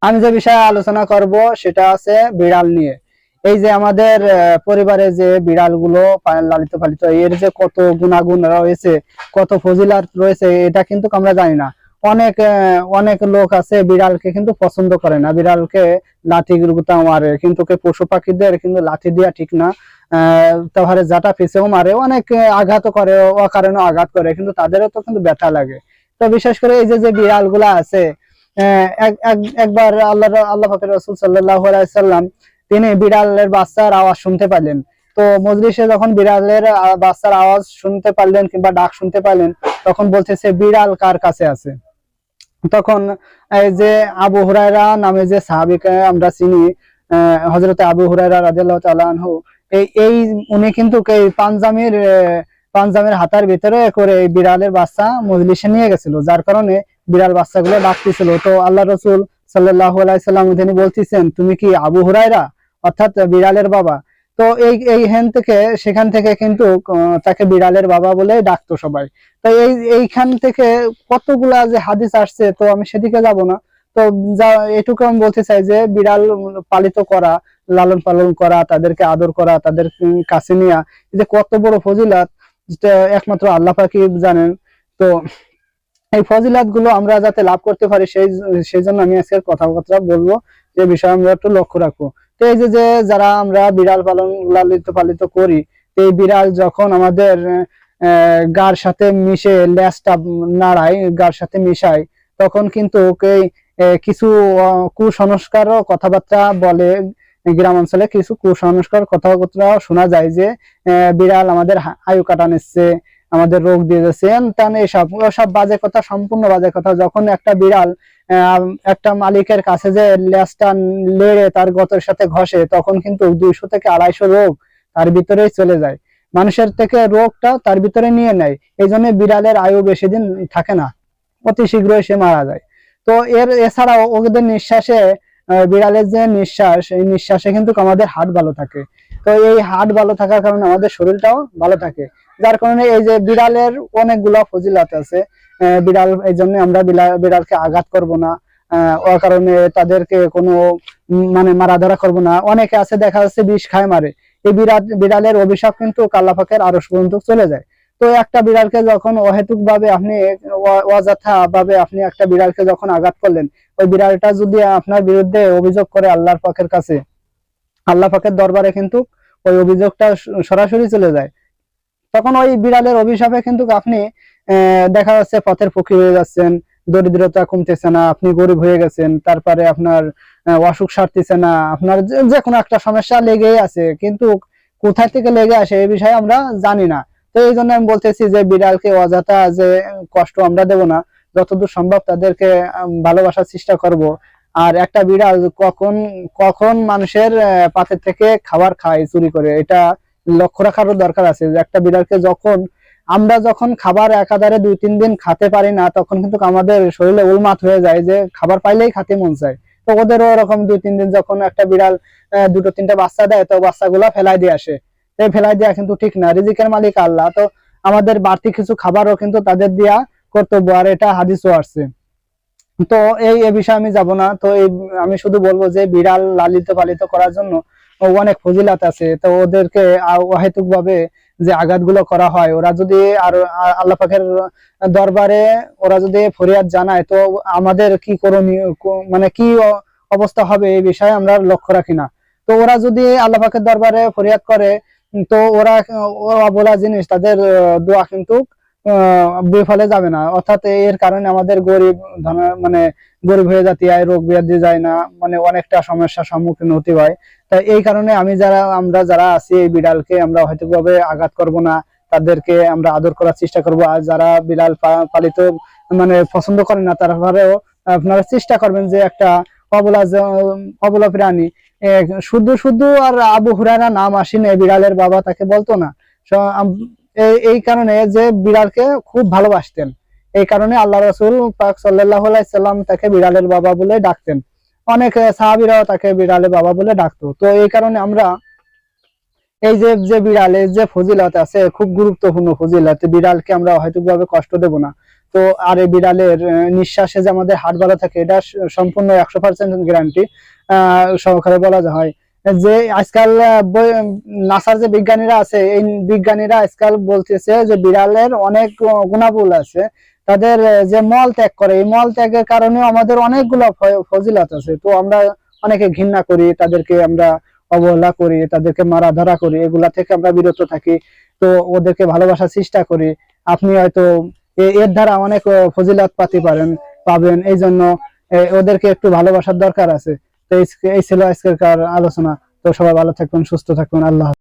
আমি যে বিষয়ে আলোচনা করব সেটা আছে বিড়াল নিয়ে। এই যে আমাদের পরিবারে যে বিড়ালগুলো লালিত পালিত, এর যে কত গুণাগুণ রয়েছে, কত ফজিলাত রয়েছে, এটা কিন্তু আমরা জানি না। অনেক অনেক লোক আছে বিড়ালকে কিন্তু পছন্দ করে না, বিড়ালকে লাঠি গুতা মারে, কিন্তু পশু পাখিদের কিন্তু লাঠি দেওয়া ঠিক না। তারপরে জাটা পিছেও মারে, অনেক আঘাত করে, অকারণে আঘাত করে, কিন্তু তাদেরও তো কিন্তু ব্যথা লাগে। তো বিশেষ করে এই যে যে বিড়াল গুলা আছে, একবার আল্লাহ পাকের রাসূল সাল্লাল্লাহু আলাইহি সাল্লাম তিনি বিড়ালের বাচ্চার আওয়াজ শুনতে পাইলেন। তো মজলিসে যখন বিড়ালের বাচ্চার আওয়াজ শুনতে পারলেন কিংবা ডাক শুনতে পাইলেন, তখন বলতেছে বিড়াল কার কাছে আছে। তখন এই যে আবু হুরায়রা নামে যে সাহাবীকে আমরা চিনি, হযরতে আবু হুরায়রা রাদিয়াল্লাহু তাআলা আনহু, এই উনি কিন্তু এই পাঞ্জামের হাতার ভিতরে করে বিড়ালের বাচ্চা মজলিসে নিয়ে গেছিল, যার কারণে বিড়াল বাচ্চাগুলো ডাকতেছিল। তো আল্লাহ রাসূল সাল্লাল্লাহু আলাইহি সাল্লাম তিনি বলতেছেন, তুমি কি আবু হুরায়রা, অর্থাৎ বিড়ালের বাবা। তো সেখান থেকে কিন্তু তাকে বিড়ালের বাবা বলে ডাকতো সবাই। তো এইখান থেকে কতগুলা যে হাদিস আসছে, তো আমি সেদিকে যাব না। তো যা এটুকু আমি বলতে চাই যে বিড়াল পালিত করা, লালন পালন করা, তাদেরকে আদর করা, তাদের কাছে নিয়ে যে কত বড় ফজিলত, যেটা একমাত্র আল্লাহ পাকই জানেন। তো এই ফজিলাত গুলো আমরা যাতে লাভ করতে পারি, সেই জন্য আমি আজকের কথাবার্তা বলবো, যে বিষয়ে আমরা একটু লক্ষ্য রাখবো। তো এই যে যে যারা আমরা বিড়াল পালন লালিত পালিত করি, এই বিড়াল যখন আমাদের গার সাথে মিশে লেজটা নাড়ায়, গার সাথে মিশায়, তখন কিন্তু কিছু কুসংস্কার কথাবার্তা বলে। গ্রাম অঞ্চলে কিছু কুসংস্কার কথাবার্তা শোনা যায় যে বিড়াল আমাদের আয়ু কাটা নিচ্ছে, আমাদের রোগ দিয়ে যাচ্ছে, এসব সব বাজে কথা, সম্পূর্ণ বাজে কথা। যখন একটা বিড়াল একটা মালিকের কাছে যে লেজটা লেড়ে তার গতের সাথে ঘষে, তখন কিন্তু 200 থেকে 250 রোগ তার ভিতরেই চলে যায়, মানুষের থেকে রোগটা তার ভিতরে নিয়ে নেয়। এই জন্য বিড়ালের আয়ু বেশি দিন থাকে না, অতি শীঘ্রই সে মারা যায়। তো এছাড়াও ওদের নিঃশ্বাসে, বিড়ালের যে নিঃশ্বাস, এই নিঃশ্বাসে কিন্তু আমাদের হার্ট ভালো থাকে। তো এই হার্ট ভালো থাকার কারণে আমাদের শরীরটাও ভালো থাকে, যার কারণে এই যে বিড়ালের অনেকগুলা ফজিলত আছে। বিড়াল, এই জন্য আমরা বিড়ালকে আঘাত করব না, ও কারণে তাদেরকে কোনো মানে মারা ধরা করবো না। অনেকে আছে দেখা যাচ্ছে বিষ খায় মারে, এই বিড়ালের অভিশাপ কিন্তু আল্লাহ পাকের আরশ পর্যন্ত চলে যায়। তো একটা বিড়ালকে যখন অহেতুক ভাবে আপনি, অযথা ভাবে আপনি একটা বিড়ালকে যখন আঘাত করলেন, ওই বিড়ালটা যদি আপনার বিরুদ্ধে অভিযোগ করে আল্লাহর পাকের কাছে, আল্লাহ পাকের দরবারে কিন্তু ওই অভিযোগটা সরাসরি চলে যায়। তখন ওই বিড়ালের অভিশাপে কিন্তু আপনি দেখা যাচ্ছে পথের ফকির হয়ে যাচ্ছেন, দরিদ্রতা কমতেছে না, আপনি গরিব হয়ে গেছেন, তারপরে আপনার অসুখ সারতেছে না, আপনার যে কোনো একটা সমস্যা লেগেই আছে, কিন্তু কোথা থেকে লেগে আসে এই বিষয়ে আমরা জানি না। তো এই জন্য আমি বলতেছি যে বিড়ালকে অযথা যে কষ্ট আমরা দেব না, যতদূর সম্ভব তাদেরকে ভালোবাসার চেষ্টা করব। আর একটা বিড়াল কখন কখন মানুষের পাতের থেকে খাবার খায় চুরি করে, এটা লক্ষ্য রাখারও দরকার আছে। যে একটা বিড়ালকে আমরা যখন খাবার একাধারে 2-3 দিন খেতে পারি না, তখন কিন্তু আমাদের শরীরে উন্মাদ হয়ে যায়, যে খাবার পাইলেই খেতে মন চায়। তো ওদেরও এরকম 2-3 দিন যখন একটা বিড়াল 2-3টা বাচ্চা দেয়, তো বাচ্চাগুলা ফেলাই দিয়ে আসে। এই ফেলাই দেওয়া কিন্তু ঠিক না, রিজিকের মালিক আল্লাহ। তো আমাদের বাড়তি কিছু খাবারও কিন্তু তাদের দেয়া কর্তব্য, আর এটা হাদিসও আসছে। তো এই বিষয়ে আমি যাব না। তো আমি শুধু বলবো যে বিড়াল লালিত পালিত করার জন্য অনেক ফজিলাত আছে। তো ওদেরকে অহেতুক ভাবে যে আঘাতগুলো করা হয়, ওরা যদি আর আল্লাহ পাকের দরবারে ওরা যদি ফরিয়াদ জানায়, তো আমাদের কি করণীয়, মানে কি অবস্থা হবে, এই বিষয়ে আমরা লক্ষ্য রাখি না। তো ওরা যদি আল্লাহ পাকের দরবারে ফরিয়াদ করে, তো ওরা বলা জিনিস, তাদের দোয়া কিন্তু বিফলে যাবে না। অর্থাৎ এর কারণে আমাদের মানে গরিব হয়ে যেতে হয়, রোগ ব্যাধি যায় না, মানে অনেকটা সমস্যার সম্মুখীন হতে হয়। তাই এই কারণে আমরা যারা আছি, এই বিড়ালকে আমরা হয়তো ভাবে আঘাত করব না, তাদেরকে আমরা আদর করার চেষ্টা করব। আর যারা বিড়াল পালিত মানে পছন্দ করেন না, তারপরেও আপনারা চেষ্টা করবেন যে একটা অবলা প্রাণী, শুধু শুধু আর আবু হুরায়রা নাম আসেনি, বিড়ালের বাবা তাকে বলতো না। এই কারণে যে বিড়ালকে খুব ভালোবাসতেন, এই কারণে আল্লাহ রাসূল পাক সাল্লাল্লাহু আলাইহি সাল্লাম তাকে বিড়ালের বাবা বলে ডাকতেন। অনেক সাহাবীরাও তাকে বিড়ালের বাবা বলে ডাকতো। তো এই কারণে আমরা এই যে যে বিড়ালের যে ফজিলত আছে, খুব গুরুত্বপূর্ণ ফজিলত, বিড়ালকে আমরা হয়তো ভাবে কষ্ট দেব না। তো আর এই বিড়ালের নিঃশ্বাসে যে আমাদের হার্ট ভালো থাকে এটা সম্পূর্ণ 100% গ্যারান্টি সহকারে বলা হয়। যে আজকাল নাসার যে বিজ্ঞানীরা আছে, এই বিজ্ঞানীরা আজকাল বলতেছে যে বিড়ালের অনেক গুণাবলী আছে। তাদের যে মল ত্যাগ করে, এই মল ত্যাগের কারণে আমাদের অনেকগুলো ফজিলত আছে। তো আমরা অনেকে ঘৃণা করি, তাদেরকে আমরা অবহেলা করি, তাদেরকে মারা ধরা করি, এগুলা থেকে আমরা বিরত থাকি। তো ওদেরকে ভালোবাসার চেষ্টা করি। আপনি হয়তো এর দ্বারা অনেক ফজিলত পাবেন। এই জন্য ওদেরকে একটু ভালোবাসার দরকার আছে। তো এই ছিল আজকের আলোচনা। তো সবাই ভালো থাকবেন, সুস্থ থাকবেন। আল্লাহ হাফেজ।